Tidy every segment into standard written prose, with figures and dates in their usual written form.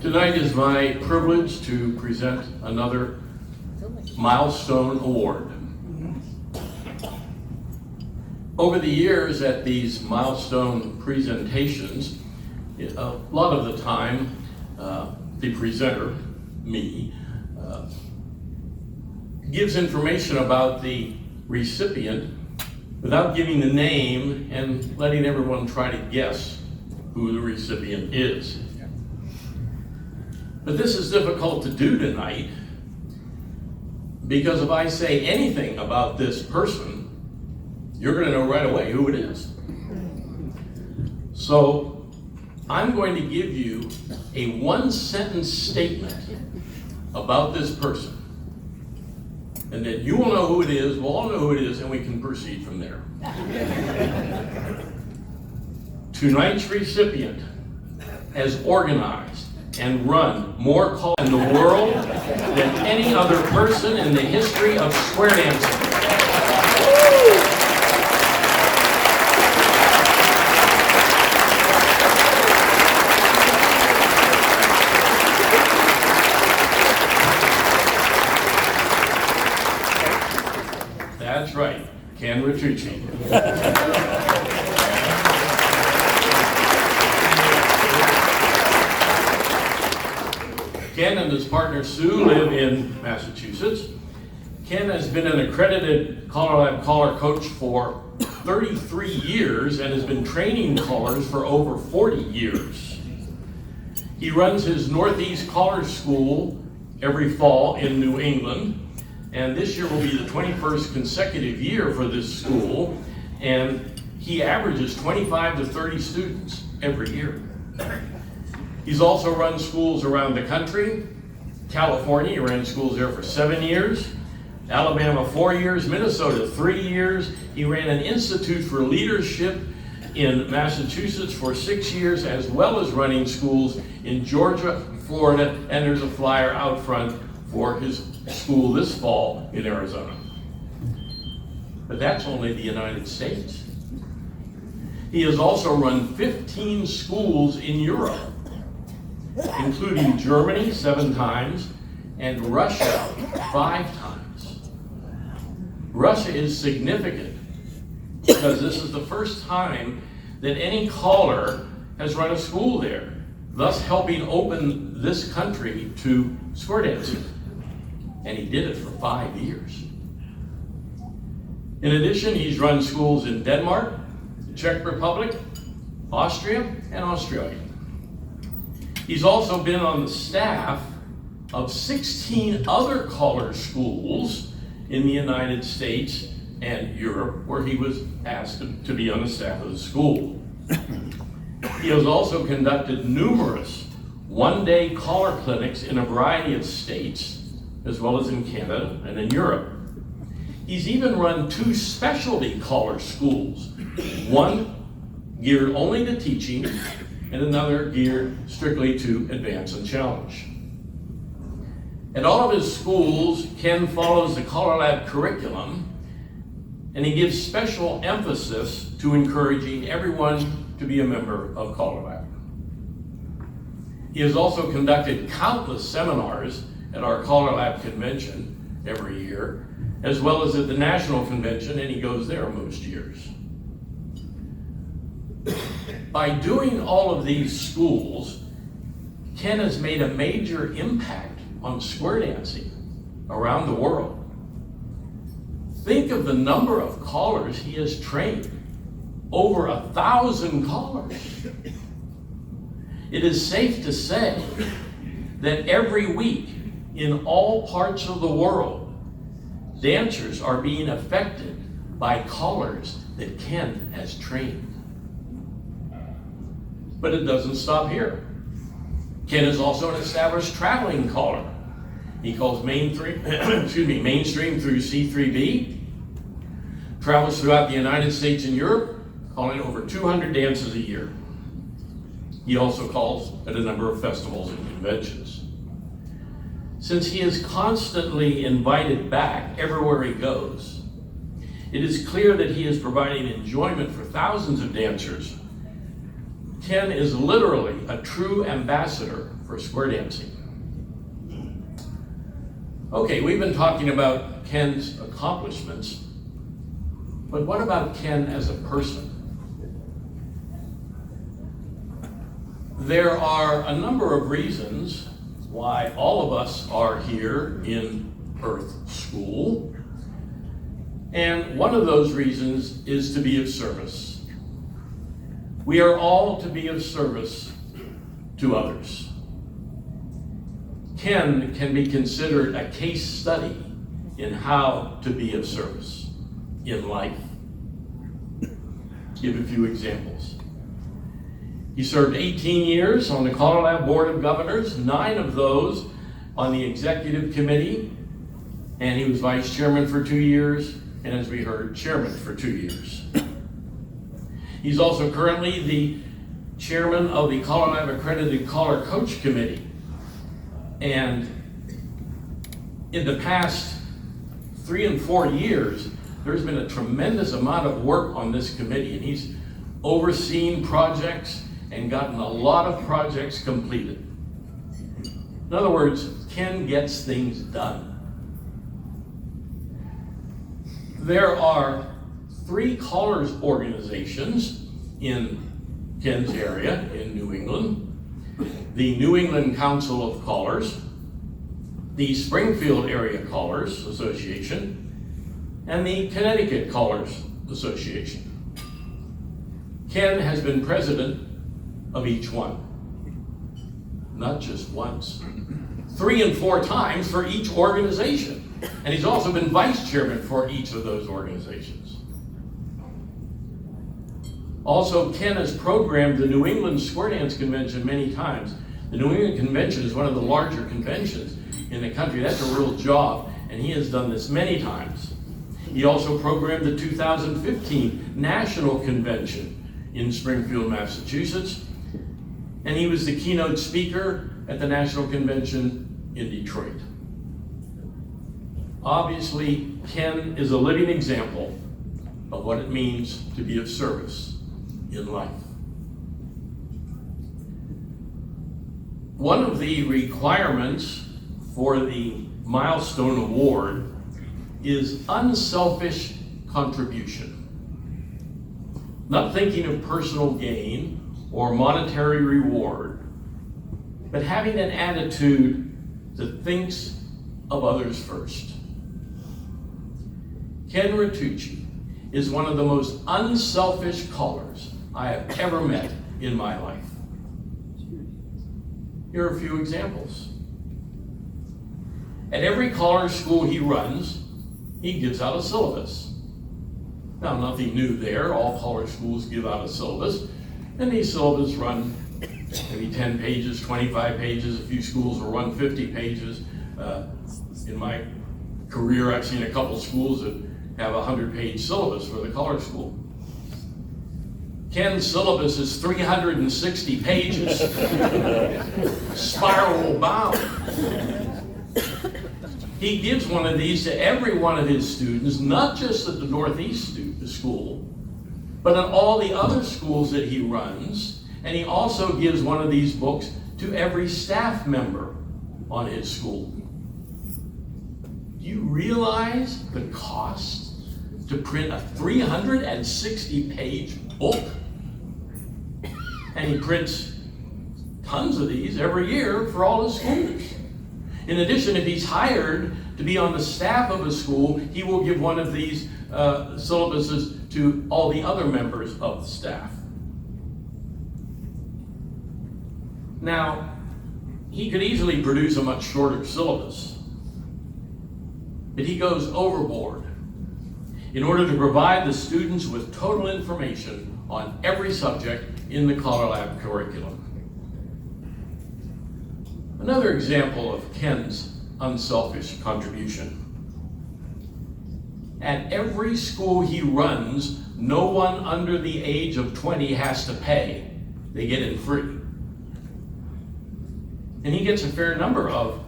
Tonight is my privilege to present another Milestone Award. Over the years at these Milestone presentations, a lot of the time, the presenter, me, gives information about the recipient without giving the name and letting everyone try to guess who the recipient is. But this is difficult to do tonight because if I say anything about this person, you're going to know right away who it is. So I'm going to give you a one-sentence statement about this person. And then you will know who it is, we'll all know who it is, and we can proceed from there. Tonight's recipient has organized and run more calls in the world than any other person in the history of square dancing. That's right, Ken Ritucci. Ken and his partner Sue live in Massachusetts. Ken has been an accredited CALLERLAB caller coach for 33 years and has been training callers for over 40 years. He runs his Northeast Caller School every fall in New England, and this year will be the 21st consecutive year for this school, and he averages 25 to 30 students every year. He's also run schools around the country. California, he ran schools there for 7 years. Alabama, 4 years. Minnesota, 3 years. He ran an Institute for Leadership in Massachusetts for 6 years, as well as running schools in Georgia, Florida, and there's a flyer out front for his school this fall in Arizona. But that's only the United States. He has also run 15 schools in Europe, including Germany 7 times and Russia 5 times. Russia is significant because this is the first time that any caller has run a school there, thus helping open this country to square dancing. And he did it for 5 years. In addition, he's run schools in Denmark, the Czech Republic, Austria, and Australia. He's also been on the staff of 16 other caller schools in the United States and Europe, where he was asked to be on the staff of the school. He has also conducted numerous one-day caller clinics in a variety of states, as well as in Canada and in Europe. He's even run 2 specialty caller schools, one geared only to teaching and another geared strictly to advance and challenge. At all of his schools, Ken follows the CALLERLAB curriculum, and he gives special emphasis to encouraging everyone to be a member of CALLERLAB. He has also conducted countless seminars at our CALLERLAB convention every year, as well as at the national convention, and he goes there most years. By doing all of these schools, Ken has made a major impact on square dancing around the world. Think of the number of callers he has trained, over 1,000 callers. It is safe to say that every week in all parts of the world, dancers are being affected by callers that Ken has trained. But it doesn't stop here. Ken is also an established traveling caller. He calls mainstream through C3B, travels throughout the United States and Europe, calling over 200 dances a year. He also calls at a number of festivals and conventions. Since he is constantly invited back everywhere he goes, it is clear that he is providing enjoyment for thousands of dancers. Ken is literally a true ambassador for square dancing. Okay, we've been talking about Ken's accomplishments, but what about Ken as a person? There are a number of reasons why all of us are here in Earth School, and one of those reasons is to be of service. We are all to be of service to others. Ken can be considered a case study in how to be of service in life. Give a few examples. He served 18 years on the CALLERLAB Board of Governors, 9 of those on the executive committee, and he was vice chairman for 2 years, and as we heard, chairman for 2 years. He's also currently the chairman of the CALLERLAB Accredited Caller Coach Committee. And in the past 3 and 4 years, there's been a tremendous amount of work on this committee, and he's overseen projects and gotten a lot of projects completed. In other words, Ken gets things done. There are 3 callers organizations in Ken's area in New England: the New England Council of Callers, the Springfield Area Callers Association, and the Connecticut Callers Association. Ken has been president of each one. Not just once, 3 and 4 times for each organization. And he's also been vice chairman for each of those organizations. Also, Ken has programmed the New England Square Dance Convention many times. The New England Convention is one of the larger conventions in the country. That's a real job, and he has done this many times. He also programmed the 2015 National Convention in Springfield, Massachusetts, and he was the keynote speaker at the National Convention in Detroit. Obviously, Ken is a living example of what it means to be of service in life. One of the requirements for the Milestone Award is unselfish contribution. Not thinking of personal gain or monetary reward, but having an attitude that thinks of others first. Ken Ritucci is one of the most unselfish callers I have ever met in my life. Here are a few examples. At every caller school he runs, he gives out a syllabus. Now, nothing new there. All caller schools give out a syllabus, and these syllabus run maybe 10 pages, 25 pages. A few schools will run 50 pages. In my career, I've seen a couple schools that have a 100-page syllabus for the caller school. Ken's syllabus is 360 pages, spiral bound. He gives one of these to every one of his students, not just at the Northeast school, but at all the other schools that he runs. And he also gives one of these books to every staff member on his school. Do you realize the cost to print a 360-page book? And he prints tons of these every year for all his schools. In addition, if he's hired to be on the staff of a school, he will give one of these syllabuses to all the other members of the staff. Now, he could easily produce a much shorter syllabus, but he goes overboard in order to provide the students with total information on every subject in the CALLERLAB curriculum. Another example of Ken's unselfish contribution. At every school he runs, no one under the age of 20 has to pay. They get in free. And he gets a fair number of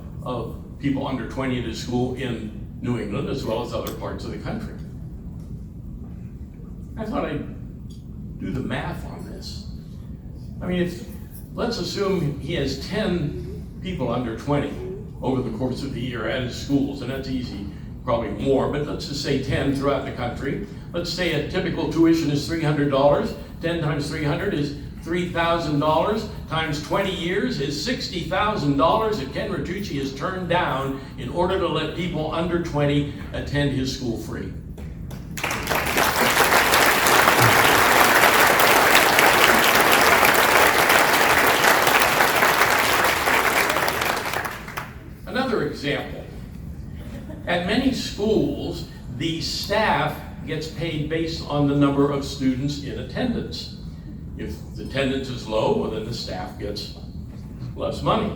people under 20 at his school in New England as well as other parts of the country. I thought I'd do the math on this. I mean, let's assume he has 10 people under 20 over the course of the year at his schools, and that's easy, probably more, but let's just say 10 throughout the country. Let's say a typical tuition is $300. 10 times 300 is $3,000, times 20 years is $60,000 that Ken Ritucci has turned down in order to let people under 20 attend his school free. Another example. At many schools, the staff gets paid based on the number of students in attendance. If the attendance is low, well, then the staff gets less money.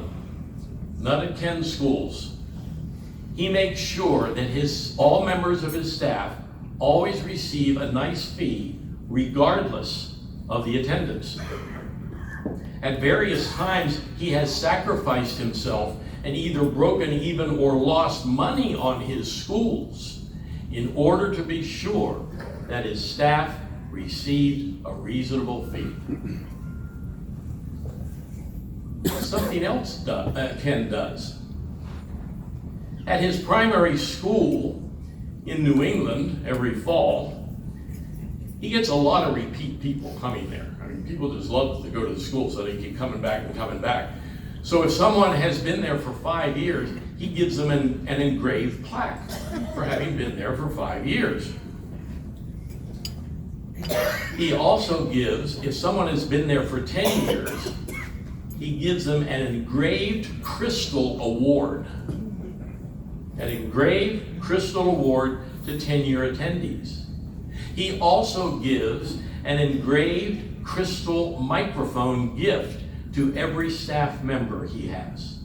Not at Ken's schools. He makes sure that all members of his staff always receive a nice fee regardless of the attendance. At various times, he has sacrificed himself and either broken even or lost money on his schools in order to be sure that his staff received a reasonable fee. Something else Ken does. At his primary school in New England every fall, he gets a lot of repeat people coming there. I mean, people just love to go to the school, so they keep coming back and coming back. So if someone has been there for 5 years, he gives them an engraved plaque for having been there for 5 years. He also gives, if someone has been there for 10 years, he gives them an engraved crystal award. An engraved crystal award to 10-year attendees. He also gives an engraved crystal microphone gift to every staff member he has.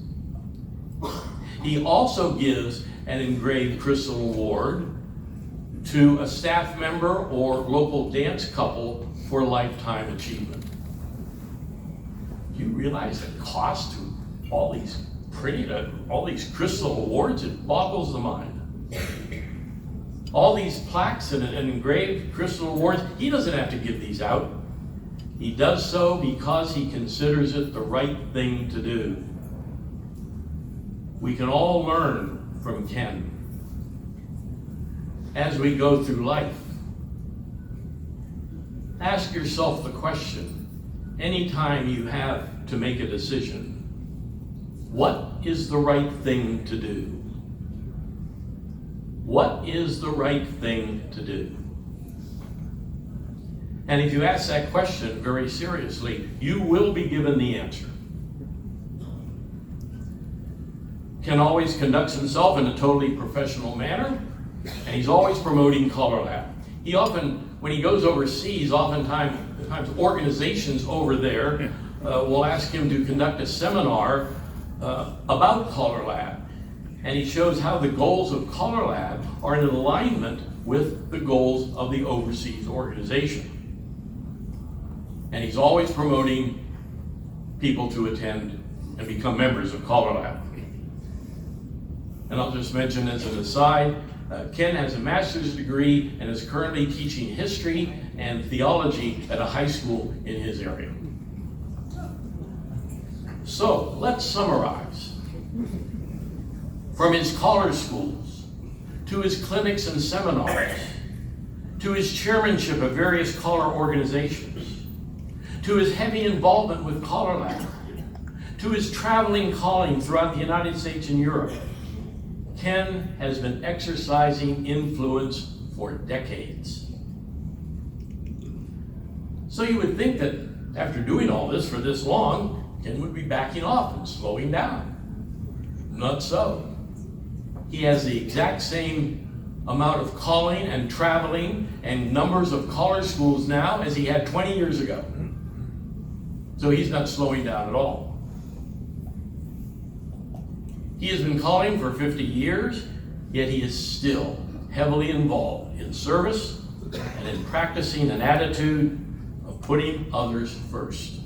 He also gives an engraved crystal award to a staff member or local dance couple for lifetime achievement. Do you realize the cost to all these crystal awards? It boggles the mind. All these plaques and engraved crystal awards, he doesn't have to give these out. He does so because he considers it the right thing to do. We can all learn from Ken as we go through life. Ask yourself the question, anytime you have to make a decision, what is the right thing to do? What is the right thing to do? And if you ask that question very seriously, you will be given the answer. Ken always conducts himself in a totally professional manner, and he's always promoting CALLERLAB. He often, when he goes overseas, oftentimes organizations over there will ask him to conduct a seminar about CALLERLAB. And he shows how the goals of CALLERLAB are in alignment with the goals of the overseas organization. And he's always promoting people to attend and become members of CALLERLAB. And I'll just mention as an aside, Ken has a master's degree and is currently teaching history and theology at a high school in his area. So let's summarize. From his caller schools, to his clinics and seminars, to his chairmanship of various caller organizations, to his heavy involvement with CALLERLAB, to his traveling calling throughout the United States and Europe, Ken has been exercising influence for decades. So you would think that after doing all this for this long, Ken would be backing off and slowing down. Not so. He has the exact same amount of calling and traveling and numbers of caller schools now as he had 20 years ago. So he's not slowing down at all. He has been calling for 50 years, yet he is still heavily involved in service and in practicing an attitude of putting others first.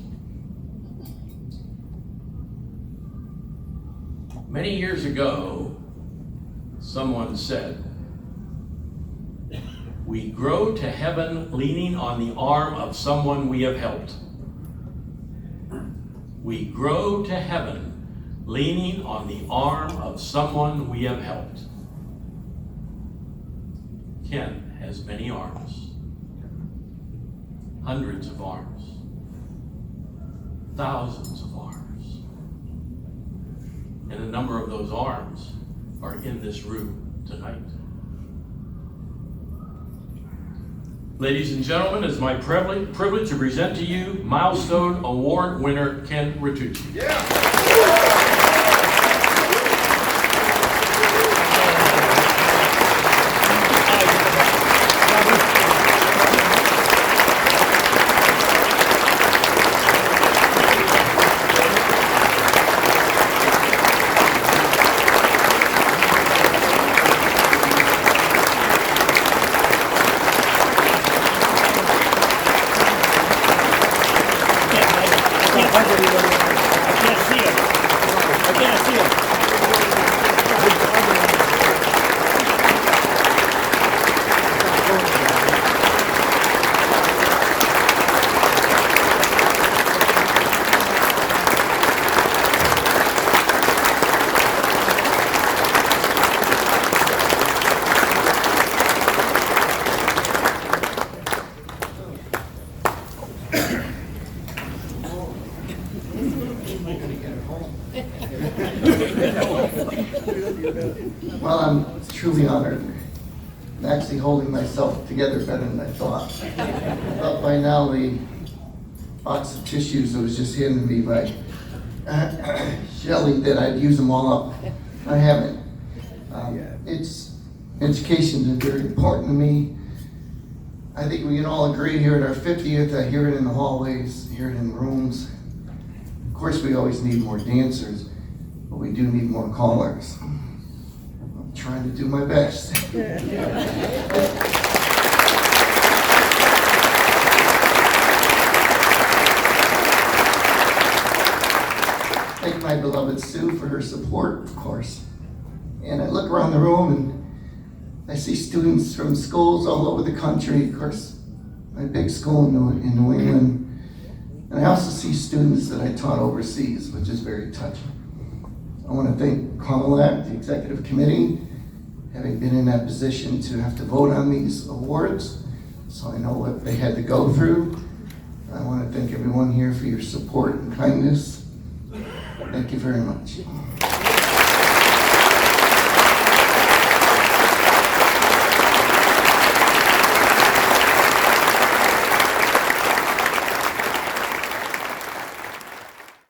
Many years ago, someone said, "We grow to heaven leaning on the arm of someone we have helped." We grow to heaven leaning on the arm of someone we have helped. Ken has many arms, hundreds of arms, thousands of arms, and a number of those arms are in this room tonight. Ladies and gentlemen, it's my privilege to present to you Milestone Award winner Ken Ritucci. Yeah. Well, I'm truly honored. I'm actually holding myself together better than I thought. I thought by now the box of tissues that was just handed me by Shelley that I'd use them all up. I haven't. Education is very important to me. I think we can all agree here at our 50th, I hear it in the hallways, hear it in rooms. Of course, we always need more dancers, but we do need more callers. I'm trying to do my best. Thank my beloved Sue for her support, of course. And I look around the room and I see students from schools all over the country, of course, my big school in New England. And I also see students that I taught overseas, which is very touching. I want to thank CALLERLAB, the executive committee, having been in that position to have to vote on these awards, so I know what they had to go through. I want to thank everyone here for your support and kindness. Thank you very much.